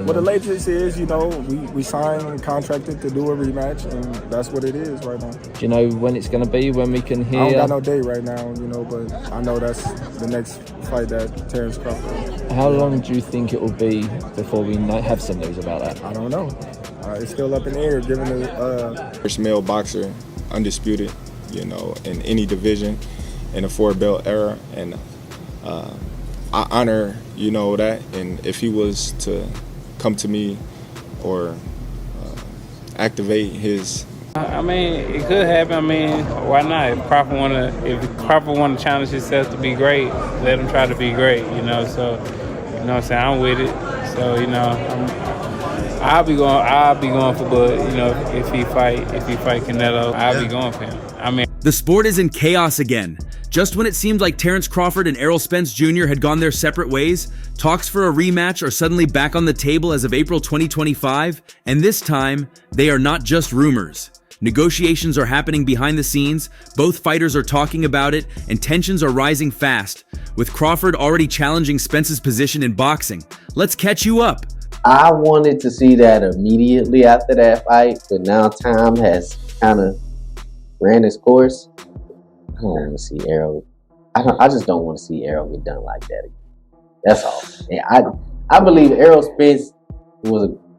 Well, the latest is, we signed and contracted to do a rematch, and that's what it is right now. Do you know when it's going to be, when we can hear? I don't got no date right now, but I know that's the next fight that Terence Crawford. How long do you think it will be before we have some news about that? I don't know. It's still up in the air, given the first male boxer, undisputed, in any division in the 4-belt era, and I honor, that, and if he was to come to me or activate his. I mean, it could happen. I mean, why not? If Crawford want to challenge himself to be great, let him try to be great. So, what I'm saying, I'm with it. So, I'll be going for Bud. If he fight Canelo, I'll be going for him. I mean, the sport is in chaos again. Just when it seemed like Terence Crawford and Errol Spence Jr. had gone their separate ways, talks for a rematch are suddenly back on the table as of April 2025, and this time, they are not just rumors. Negotiations are happening behind the scenes, both fighters are talking about it, and tensions are rising fast, with Crawford already challenging Spence's position in boxing. Let's catch you up. I wanted to see that immediately after that fight, but now time has kind of ran its course. I don't want to see Errol. I just don't want to see Errol get done like that again. That's all. And I believe Errol Spence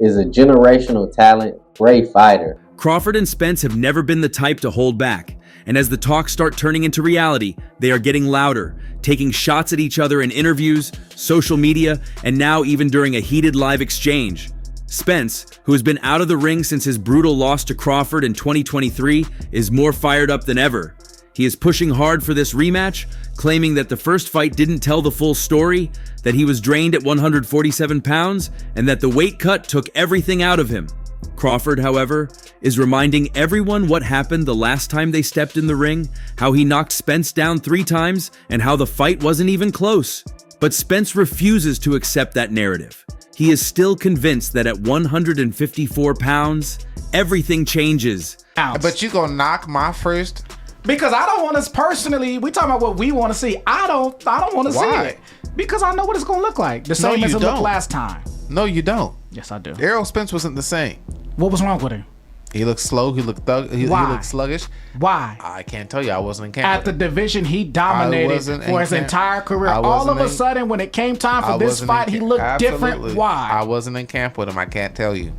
is a generational talent, great fighter. Crawford and Spence have never been the type to hold back. And as the talks start turning into reality, they are getting louder, taking shots at each other in interviews, social media, and now even during a heated live exchange. Spence, who has been out of the ring since his brutal loss to Crawford in 2023, is more fired up than ever. He is pushing hard for this rematch, claiming that the first fight didn't tell the full story, that he was drained at 147 pounds, and that the weight cut took everything out of him. Crawford, however, is reminding everyone what happened the last time they stepped in the ring, how he knocked Spence down 3 times, and how the fight wasn't even close. But Spence refuses to accept that narrative. He is still convinced that at 154 pounds, everything changes. But you gonna knock my first? Because I don't want to personally. We talking about what we want to see. I don't want to see it because I know what it's gonna look like. The same as it looked last time. No, you don't. Yes, I do. Errol Spence wasn't the same. What was wrong with him? He looked slow. He looked he looked sluggish. Why? I can't tell you. I wasn't in camp. At the division, he dominated for his entire career. All of a sudden, when it came time for this fight, he looked different. Why? I wasn't in camp with him. I can't tell you.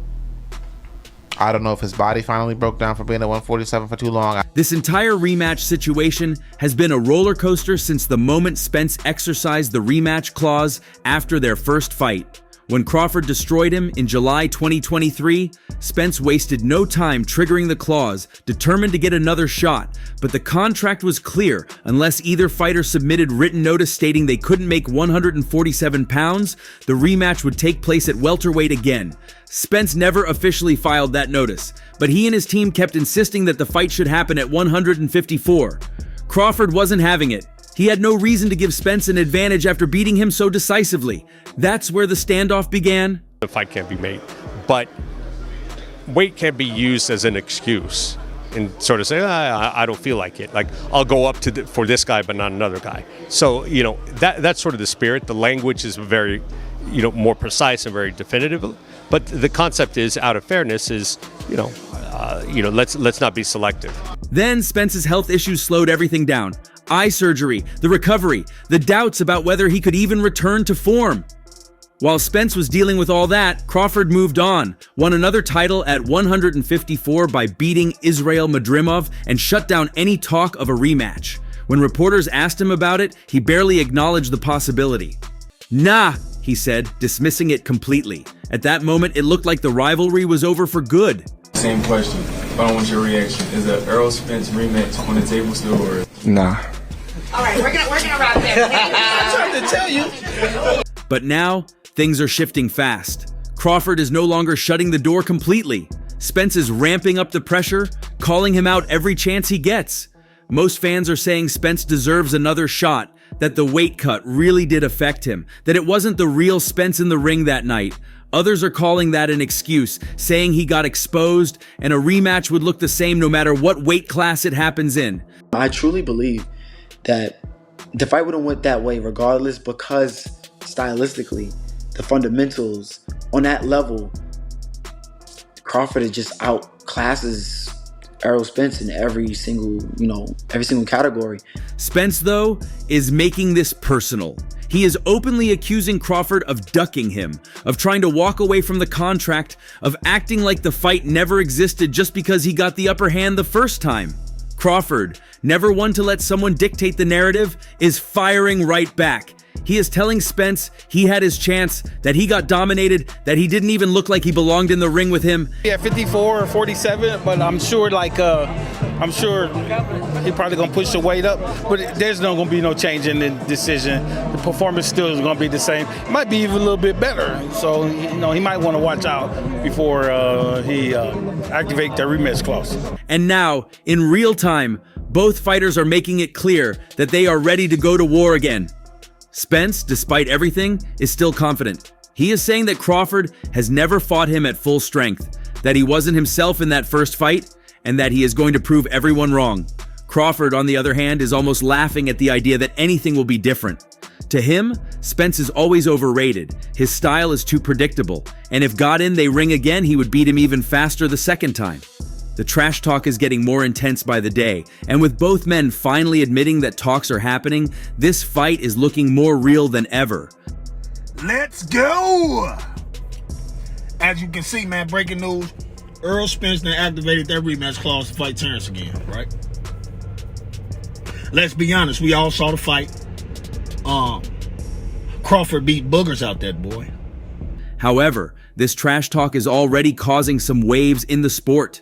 I don't know if his body finally broke down from being at 147 for too long. This entire rematch situation has been a roller coaster since the moment Spence exercised the rematch clause after their first fight. When Crawford destroyed him in July 2023, Spence wasted no time triggering the clause, determined to get another shot, but the contract was clear. Unless either fighter submitted written notice stating they couldn't make 147 pounds, the rematch would take place at welterweight again. Spence never officially filed that notice, but he and his team kept insisting that the fight should happen at 154. Crawford wasn't having it. He had no reason to give Spence an advantage after beating him so decisively. That's where the standoff began. The fight can't be made, but weight can be used as an excuse and sort of say, I don't feel like it. Like, I'll go up to for this guy, but not another guy. So, that's sort of the spirit. The language is very, more precise and very definitive. But the concept is, out of fairness, is, let's not be selective. Then Spence's health issues slowed everything down. Eye surgery, the recovery, the doubts about whether he could even return to form. While Spence was dealing with all that, Crawford moved on, won another title at 154 by beating Israil Madrimov, and shut down any talk of a rematch. When reporters asked him about it, he barely acknowledged the possibility. Nah, he said, dismissing it completely. At that moment, it looked like the rivalry was over for good. Same question, but I want your reaction. Is the Errol Spence rematch on the table still, or? Nah. All right, we're gonna wrap there. I'm trying to tell you. But now, things are shifting fast. Crawford is no longer shutting the door completely. Spence is ramping up the pressure, calling him out every chance he gets. Most fans are saying Spence deserves another shot, that the weight cut really did affect him, that it wasn't the real Spence in the ring that night. Others are calling that an excuse, saying he got exposed and a rematch would look the same no matter what weight class it happens in. I truly believe that the fight would have went that way regardless, because stylistically, the fundamentals on that level, Crawford is just outclasses Errol Spence in every single category. Spence, though, is making this personal. He is openly accusing Crawford of ducking him, of trying to walk away from the contract, of acting like the fight never existed just because he got the upper hand the first time. Crawford, never one to let someone dictate the narrative, is firing right back. He is telling Spence he had his chance, that he got dominated, that he didn't even look like he belonged in the ring with him. Yeah, 54 or 47, but I'm sure he probably gonna push the weight up, but there's not gonna be no change in the decision. The performance still is gonna be the same. It might be even a little bit better. So, he might want to watch out before he activate the rematch clause. And now, in real time, both fighters are making it clear that they are ready to go to war again. Spence, despite everything, is still confident. He is saying that Crawford has never fought him at full strength, that he wasn't himself in that first fight, and that he is going to prove everyone wrong. Crawford, on the other hand, is almost laughing at the idea that anything will be different. To him, Spence is always overrated. His style is too predictable, and if got in, they ring again, he would beat him even faster the second time. The trash talk is getting more intense by the day, and with both men finally admitting that talks are happening, this fight is looking more real than ever. Let's go! As you can see, man, breaking news, Errol Spence then activated that rematch clause to fight Terence again, right? Let's be honest, we all saw the fight. Crawford beat boogers out that boy. However, this trash talk is already causing some waves in the sport.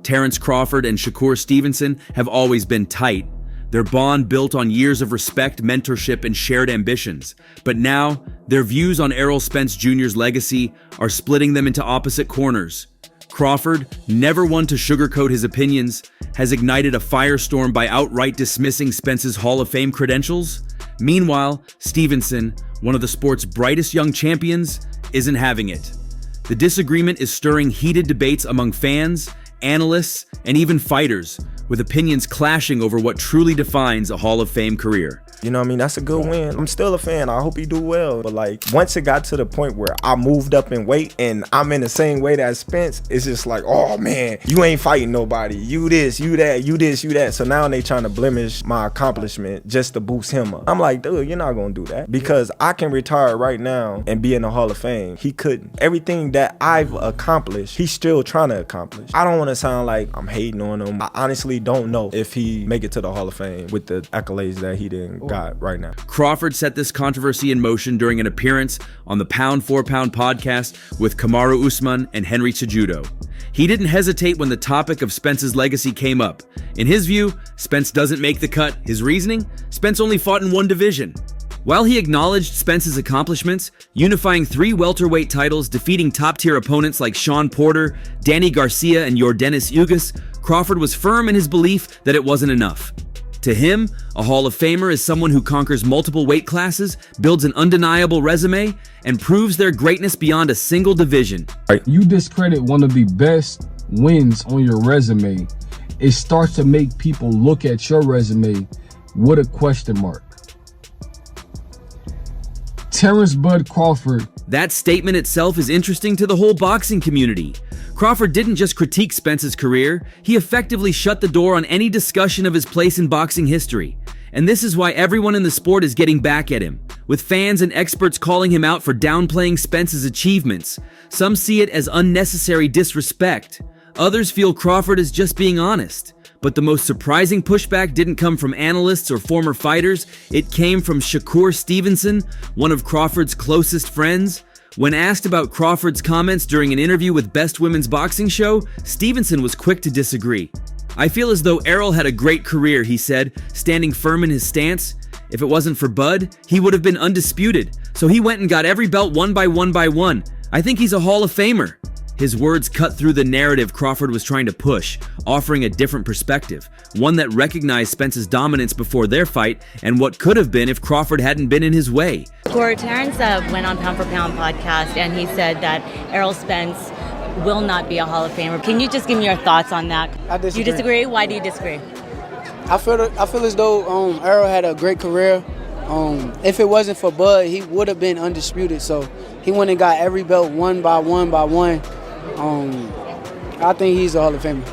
Terence Crawford and Shakur Stevenson have always been tight, their bond built on years of respect, mentorship, and shared ambitions. But now, their views on Errol Spence Jr.'s legacy are splitting them into opposite corners. Crawford, never one to sugarcoat his opinions, has ignited a firestorm by outright dismissing Spence's Hall of Fame credentials. Meanwhile, Stevenson, one of the sport's brightest young champions, isn't having it. The disagreement is stirring heated debates among fans, analysts, and even fighters, with opinions clashing over what truly defines a Hall of Fame career. You know what I mean? That's a good win. I'm still a fan. I hope he do well. But once it got to the point where I moved up in weight and I'm in the same weight as Spence, it's just like, oh man, you ain't fighting nobody. You this, you that, you this, you that. So now they trying to blemish my accomplishment just to boost him up. I'm like, dude, you're not gonna do that. Because I can retire right now and be in the Hall of Fame. He couldn't. Everything that I've accomplished, he's still trying to accomplish. I don't want to sound like I'm hating on him. I honestly don't know if he make it to the Hall of Fame with the accolades that he didn't got right now. Crawford set this controversy in motion during an appearance on the Pound for Pound podcast with Kamaru Usman and Henry Cejudo. He didn't hesitate when the topic of Spence's legacy came up. In his view, Spence doesn't make the cut. His reasoning? Spence only fought in one division. While he acknowledged Spence's accomplishments, unifying 3 welterweight titles, defeating top-tier opponents like Sean Porter, Danny Garcia, and Yordenis Ugas, Crawford was firm in his belief that it wasn't enough. To him, a Hall of Famer is someone who conquers multiple weight classes, builds an undeniable resume, and proves their greatness beyond a single division. You discredit one of the best wins on your resume. It starts to make people look at your resume with a question mark. Terence Bud Crawford. That statement itself is interesting to the whole boxing community. Crawford didn't just critique Spence's career, he effectively shut the door on any discussion of his place in boxing history. And this is why everyone in the sport is getting back at him, with fans and experts calling him out for downplaying Spence's achievements. Some see it as unnecessary disrespect. Others feel Crawford is just being honest. But the most surprising pushback didn't come from analysts or former fighters, it came from Shakur Stevenson, one of Crawford's closest friends. When asked about Crawford's comments during an interview with Best Women's Boxing Show, Stevenson was quick to disagree. "I feel as though Errol had a great career," he said, standing firm in his stance. "If it wasn't for Bud, he would have been undisputed. So he went and got every belt one by one. I think he's a Hall of Famer." His words cut through the narrative Crawford was trying to push, offering a different perspective, one that recognized Spence's dominance before their fight and what could have been if Crawford hadn't been in his way. Terence went on Pound for Pound podcast and he said that Errol Spence will not be a Hall of Famer. Can you just give me your thoughts on that? I disagree. You disagree? Why do you disagree? I feel as though Errol had a great career. If it wasn't for Bud, he would have been undisputed. So he went and got every belt one by one by one. I think he's a Hall of Famer.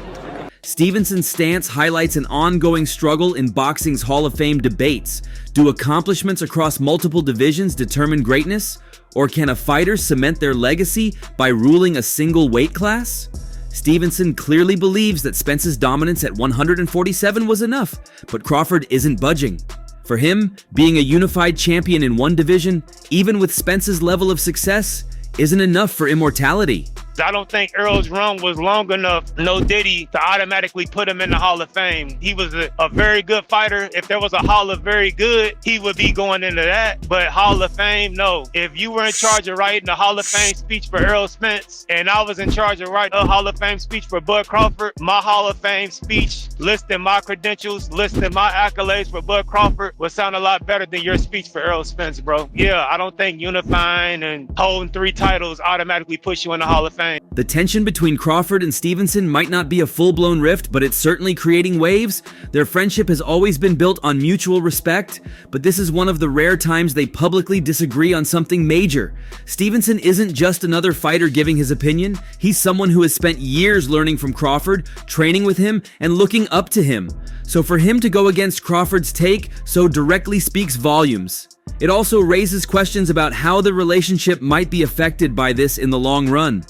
Stevenson's stance highlights an ongoing struggle in boxing's Hall of Fame debates. Do accomplishments across multiple divisions determine greatness? Or can a fighter cement their legacy by ruling a single weight class? Stevenson clearly believes that Spence's dominance at 147 was enough, but Crawford isn't budging. For him, being a unified champion in one division, even with Spence's level of success, isn't enough for immortality. I don't think Errol's run was long enough, no Diddy, to automatically put him in the Hall of Fame. He was a very good fighter. If there was a Hall of Very Good, he would be going into that. But Hall of Fame, no. If you were in charge of writing the Hall of Fame speech for Errol Spence, and I was in charge of writing a Hall of Fame speech for Bud Crawford, my Hall of Fame speech, listing my credentials, listing my accolades for Bud Crawford, would sound a lot better than your speech for Errol Spence, bro. Yeah, I don't think unifying and holding 3 titles automatically push you in the Hall of Fame. The tension between Crawford and Stevenson might not be a full-blown rift, but it's certainly creating waves. Their friendship has always been built on mutual respect, but this is one of the rare times they publicly disagree on something major. Stevenson isn't just another fighter giving his opinion. He's someone who has spent years learning from Crawford, training with him, and looking up to him. So for him to go against Crawford's take so directly speaks volumes. It also raises questions about how the relationship might be affected by this in the long run.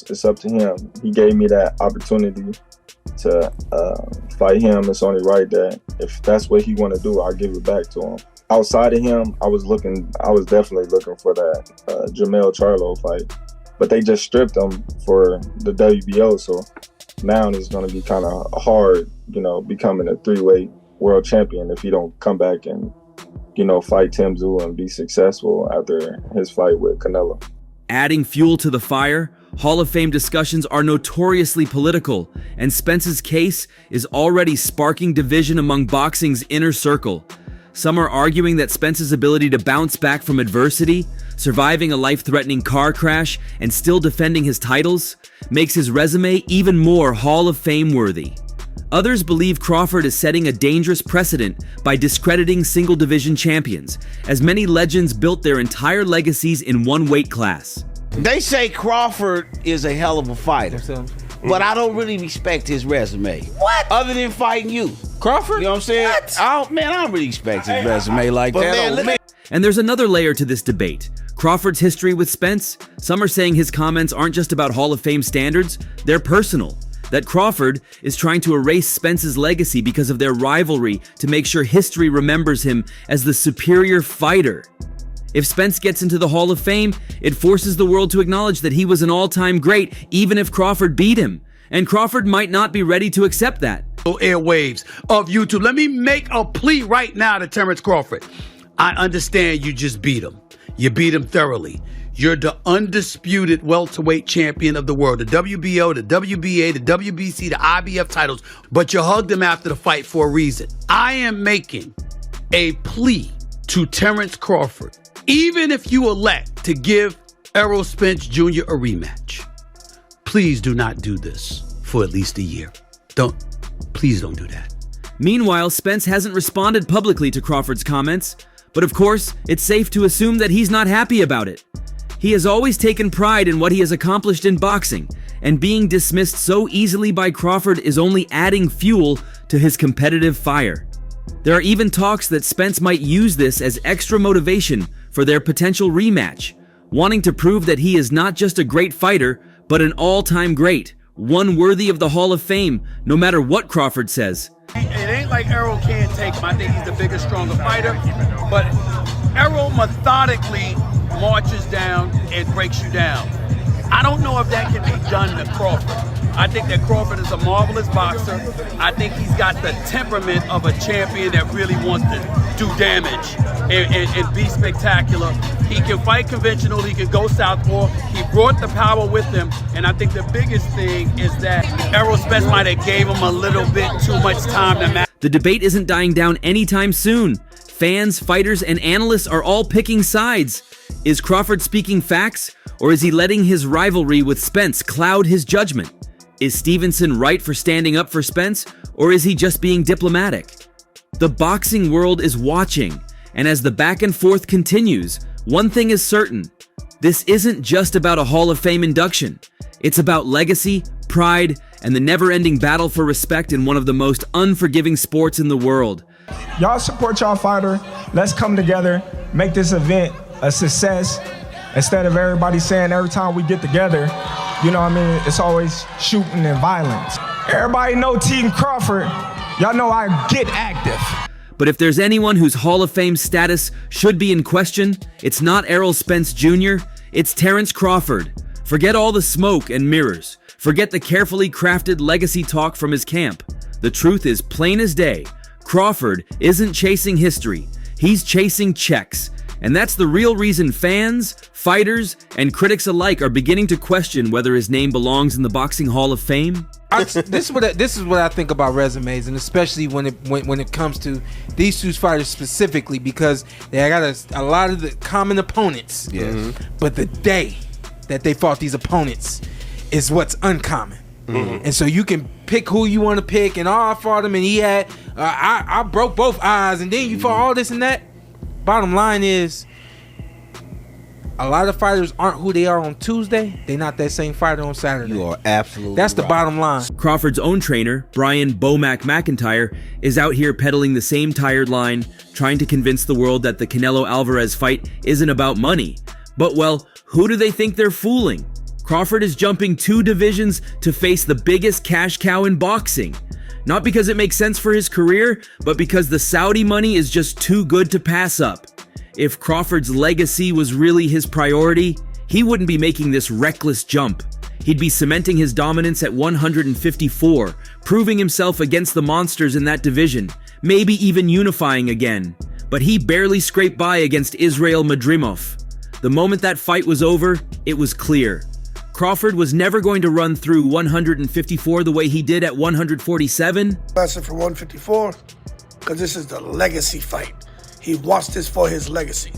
It's up to him. He gave me that opportunity to fight him. It's only right that if that's what he want to do, I'll give it back to him. Outside of him, I was definitely looking for that Jamel Charlo fight, but they just stripped him for the WBO. So now it's going to be kind of hard, becoming a 3-weight world champion if he don't come back and, fight Tim Tszyu and be successful after his fight with Canelo. Adding fuel to the fire, Hall of Fame discussions are notoriously political, and Spence's case is already sparking division among boxing's inner circle. Some are arguing that Spence's ability to bounce back from adversity, surviving a life-threatening car crash, and still defending his titles makes his resume even more Hall of Fame worthy. Others believe Crawford is setting a dangerous precedent by discrediting single-division champions, as many legends built their entire legacies in one weight class. They say Crawford is a hell of a fighter, but I don't really respect his resume. What? Other than fighting you. Crawford? You know what I'm saying? What? I don't really respect his resume like that. And there's another layer to this debate. Crawford's history with Spence, some are saying his comments aren't just about Hall of Fame standards, they're personal. That Crawford is trying to erase Spence's legacy because of their rivalry to make sure history remembers him as the superior fighter. If Spence gets into the Hall of Fame, it forces the world to acknowledge that he was an all-time great, even if Crawford beat him. And Crawford might not be ready to accept that. Airwaves of YouTube. Let me make a plea right now to Terence Crawford. I understand you just beat him. You beat him thoroughly. You're the undisputed welterweight champion of the world. The WBO, the WBA, the WBC, the IBF titles. But you hugged him after the fight for a reason. I am making a plea to Terence Crawford. Even if you elect to give Errol Spence Jr. a rematch, please do not do this for at least a year. Please don't do that. Meanwhile, Spence hasn't responded publicly to Crawford's comments, but of course, it's safe to assume that he's not happy about it. He has always taken pride in what he has accomplished in boxing, and being dismissed so easily by Crawford is only adding fuel to his competitive fire. There are even talks that Spence might use this as extra motivation for their potential rematch, wanting to prove that he is not just a great fighter, but an all-time great, one worthy of the Hall of Fame, no matter what Crawford says. It ain't like Errol can't take him. I think he's the bigger, stronger fighter, but Errol methodically marches down and breaks you down. I don't know if that can be done to Crawford. I think that Crawford is a marvelous boxer. I think he's got the temperament of a champion that really wants to do damage and be spectacular. He can fight conventional, he can go southpaw. He brought the power with him, and I think the biggest thing is that Errol Spence might have gave him a little bit too much time to match. The debate isn't dying down anytime soon. Fans, fighters, and analysts are all picking sides. Is Crawford speaking facts, or is he letting his rivalry with Spence cloud his judgment? Is Stevenson right for standing up for Spence, or is he just being diplomatic? The boxing world is watching, And as the back and forth continues, one thing is certain. This isn't just about a Hall of Fame induction. It's about legacy, pride, and the never-ending battle for respect in one of the most unforgiving sports in the world. Y'all support y'all fighter. Let's come together, make this event a success. Instead of everybody saying every time we get together, you know what I mean, it's always shooting and violence. Everybody know Terence Crawford. Y'all know I get active. But if there's anyone whose Hall of Fame status should be in question, it's not Errol Spence Jr., it's Terence Crawford. Forget all the smoke and mirrors. Forget the carefully crafted legacy talk from his camp. The truth is plain as day. Crawford isn't chasing history. He's chasing checks. And that's the real reason fans, fighters, and critics alike are beginning to question whether his name belongs in the Boxing Hall of Fame. This is what I think about resumes, and especially when it comes to these two fighters specifically, because they got a lot of the common opponents. Yes. But the day that they fought these opponents is what's uncommon. And so you can pick who you want to pick, and I fought him, and he had I broke both eyes, and then you fought all this and that. Bottom line is, a lot of fighters aren't who they are on Tuesday. They're not that same fighter on Saturday. You are absolutely That's the right. bottom line. Crawford's own trainer, Brian Bomac McIntyre, is out here peddling the same tired line, trying to convince the world that the Canelo Alvarez fight isn't about money. But well, who do they think they're fooling? Crawford is jumping 2 divisions to face the biggest cash cow in boxing. Not because it makes sense for his career, but because the Saudi money is just too good to pass up. If Crawford's legacy was really his priority, he wouldn't be making this reckless jump. He'd be cementing his dominance at 154, proving himself against the monsters in that division, maybe even unifying again. But he barely scraped by against Israel Madrimov. The moment that fight was over, it was clear. Crawford was never going to run through 154 the way he did at 147. That's it for 154, because this is the legacy fight. He wants this for his legacy.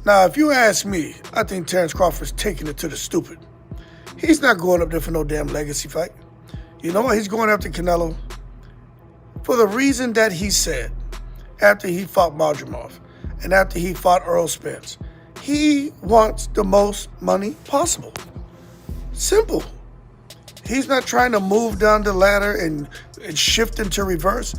Now, if you ask me, I think Terence Crawford's taking it to the stupid. He's not going up there for no damn legacy fight. You know what? He's going after Canelo for the reason that he said after he fought Madrimov and after he fought Errol Spence. He wants the most money possible. Simple. He's not trying to move down the ladder and shift into reverse.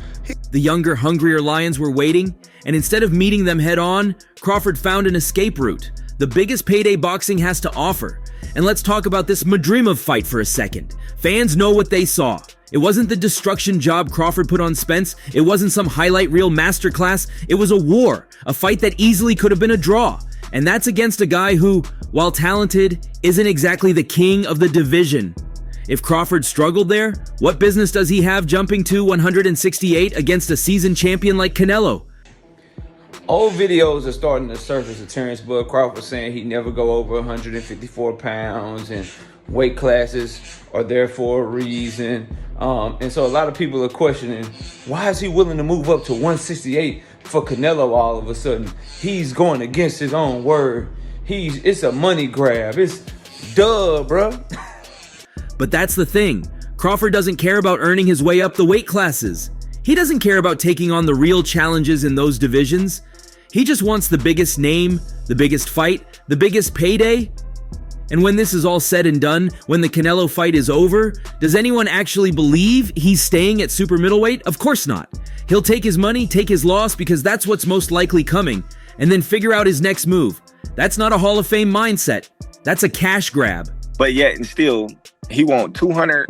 The younger, hungrier Lions were waiting, and instead of meeting them head on, Crawford found an escape route, the biggest payday boxing has to offer. And let's talk about this Madrimov fight for a second. Fans know what they saw. It wasn't the destruction job Crawford put on Spence. It wasn't some highlight reel masterclass. It was a war, a fight that easily could have been a draw. And that's against a guy who, while talented, isn't exactly the king of the division. If Crawford struggled there, what business does he have jumping to 168 against a seasoned champion like Canelo? Old videos are starting to surface of Terence Bud Crawford saying he'd never go over 154 pounds and weight classes are there for a reason. And so a lot of people are questioning, why is he willing to move up to 168 for Canelo all of a sudden? He's going against his own word. It's a money grab. It's duh, bruh. But that's the thing. Crawford doesn't care about earning his way up the weight classes. He doesn't care about taking on the real challenges in those divisions. He just wants the biggest name, the biggest fight, the biggest payday. And when this is all said and done, when the Canelo fight is over, does anyone actually believe he's staying at super middleweight? Of course not. He'll take his money, take his loss, because that's what's most likely coming, and then figure out his next move. That's not a Hall of Fame mindset. That's a cash grab. But yet and still, he want $200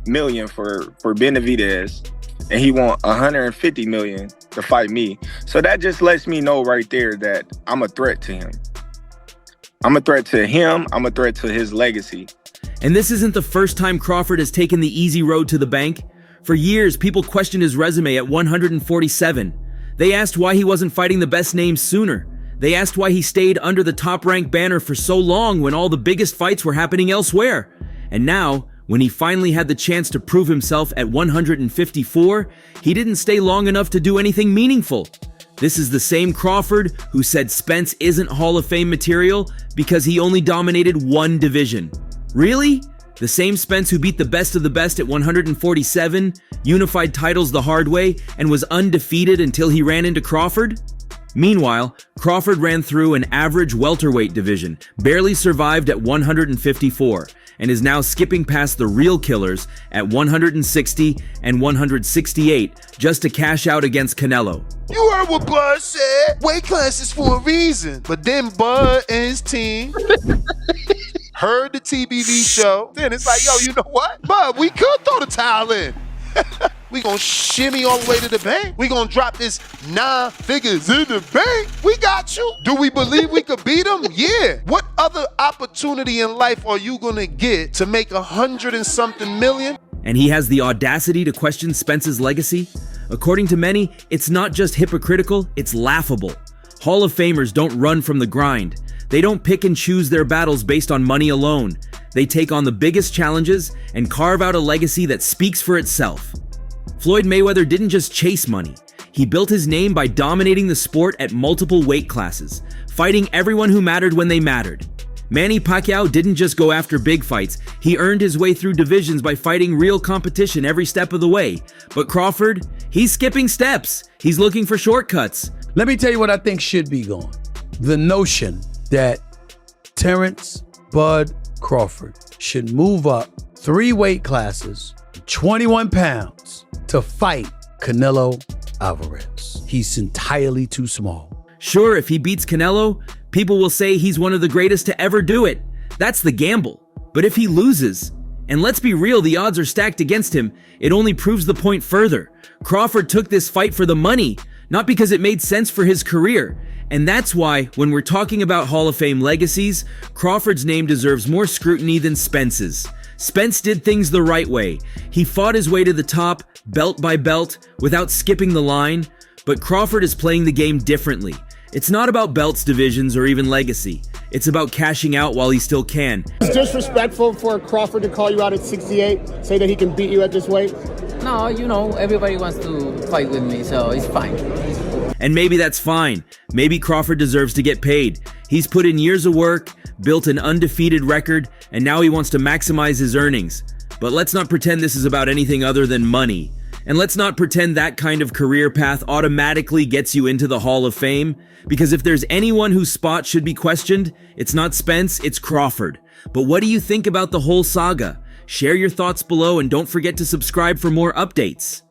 million for Benavidez, and he want $150 million to fight me. So that just lets me know right there that I'm a threat to him. I'm a threat to him. I'm a threat to his legacy. And this isn't the first time Crawford has taken the easy road to the bank. For years, people questioned his resume at 147. They asked why he wasn't fighting the best names sooner. They asked why he stayed under the top-ranked banner for so long when all the biggest fights were happening elsewhere. And now, when he finally had the chance to prove himself at 154, he didn't stay long enough to do anything meaningful. This is the same Crawford who said Spence isn't Hall of Fame material because he only dominated one division. Really? The same Spence who beat the best of the best at 147, unified titles the hard way, and was undefeated until he ran into Crawford? Meanwhile, Crawford ran through an average welterweight division, barely survived at 154, and is now skipping past the real killers at 160 and 168 just to cash out against Canelo. You heard what Bud said. Weight classes for a reason. But then Bud and his team heard the TBV show. Then it's like, yo, you know what? Bud, we could throw the towel in. We gonna shimmy all the way to the bank. We gonna drop this 9 figures in the bank. We got you. Do we believe we could beat them? Yeah. What other opportunity in life are you gonna get to make 100 and something million? And he has the audacity to question Spence's legacy? According to many, it's not just hypocritical, it's laughable. Hall of Famers don't run from the grind. They don't pick and choose their battles based on money alone. They take on the biggest challenges and carve out a legacy that speaks for itself. Floyd Mayweather didn't just chase money. He built his name by dominating the sport at multiple weight classes, fighting everyone who mattered when they mattered. Manny Pacquiao didn't just go after big fights. He earned his way through divisions by fighting real competition every step of the way. But Crawford, he's skipping steps. He's looking for shortcuts. Let me tell you what I think should be gone. The notion that Terence Bud Crawford should move up 3 weight classes, 21 pounds, to fight Canelo Alvarez. He's entirely too small. Sure, if he beats Canelo, people will say he's one of the greatest to ever do it. That's the gamble. But if he loses, and let's be real, the odds are stacked against him, it only proves the point further. Crawford took this fight for the money, not because it made sense for his career. And that's why, when we're talking about Hall of Fame legacies, Crawford's name deserves more scrutiny than Spence's. Spence did things the right way. He fought his way to the top, belt by belt, without skipping the line. But Crawford is playing the game differently. It's not about belts, divisions, or even legacy. It's about cashing out while he still can. It's disrespectful for Crawford to call you out at 68, say that he can beat you at this weight. No, you know, everybody wants to fight with me, so it's fine. And maybe that's fine. Maybe Crawford deserves to get paid. He's put in years of work, built an undefeated record, and now he wants to maximize his earnings. But let's not pretend this is about anything other than money. And let's not pretend that kind of career path automatically gets you into the Hall of Fame, because if there's anyone whose spot should be questioned, it's not Spence, it's Crawford. But what do you think about the whole saga? Share your thoughts below and don't forget to subscribe for more updates.